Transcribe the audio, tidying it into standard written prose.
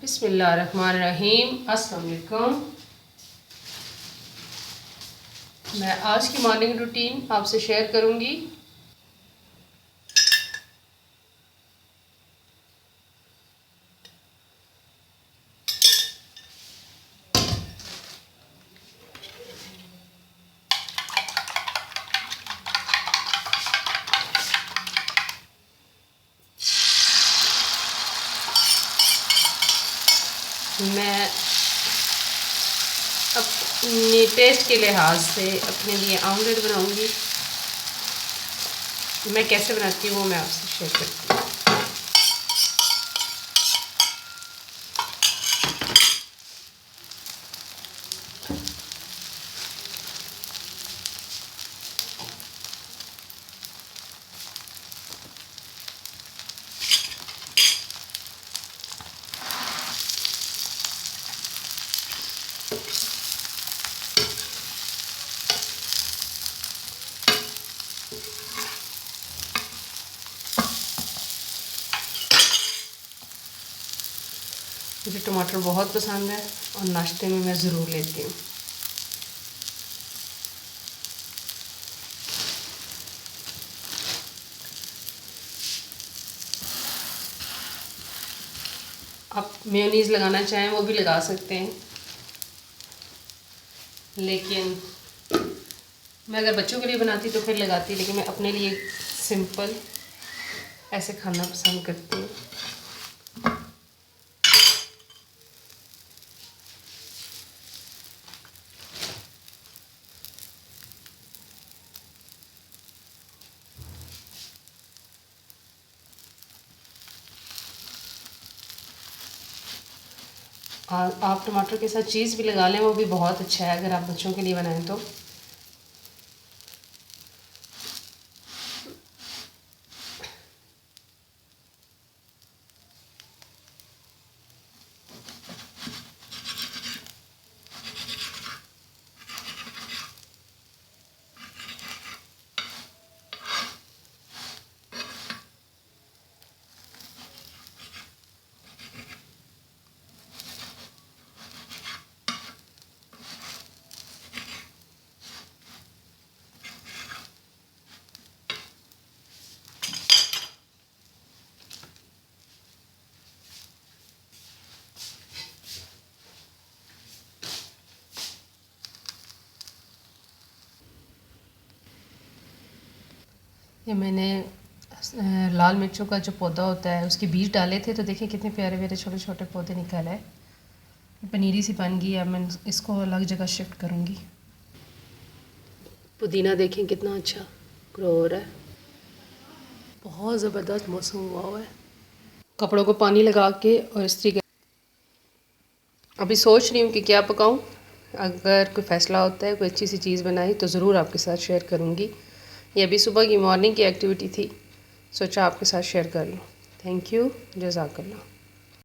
बिस्मिल्लाहिर्रहमानिर्रहीम। अस्सलाम वालेकुम। मैं आज की मॉर्निंग रूटीन आपसे शेयर करूंगी। मैं अपनी टेस्ट के लिहाज से अपने लिए ऑमलेट बनाऊंगी। मैं कैसे बनाती हूँ वो मैं आपसे शेयर करती हूँ। मुझे टमाटर बहुत पसंद है और नाश्ते में मैं ज़रूर लेती हूँ। आप मेयोनीज़ लगाना चाहें वो भी लगा सकते हैं, लेकिन मैं अगर बच्चों के लिए बनाती तो फिर लगाती, लेकिन मैं अपने लिए सिंपल ऐसे खाना पसंद करती हूँ। आप टमाटर के साथ चीज़ भी लगा लें, वो भी बहुत अच्छा है अगर आप बच्चों के लिए बनाएं तो। ये मैंने लाल मिर्चों का जो पौधा होता है उसके बीज डाले थे, तो देखिए कितने प्यारे प्यारे छोटे छोटे पौधे निकल आए। पनीरी सी बन गई। अब मैं इसको अलग जगह शिफ्ट करूँगी। पुदीना देखें कितना अच्छा ग्रो हो रहा है। बहुत ज़बरदस्त मौसम हुआ है। कपड़ों को पानी लगा के और इस्त्री कर। अभी सोच रही हूँ कि क्या पकाऊँ। अगर कोई फ़ैसला होता है, कोई अच्छी सी चीज़ बनाई तो ज़रूर आपके साथ शेयर करूँगी। ये अभी सुबह की मॉर्निंग की एक्टिविटी थी, सोचा आपके साथ शेयर कर लूँ। थैंक यू, जज़ाकल्लाह।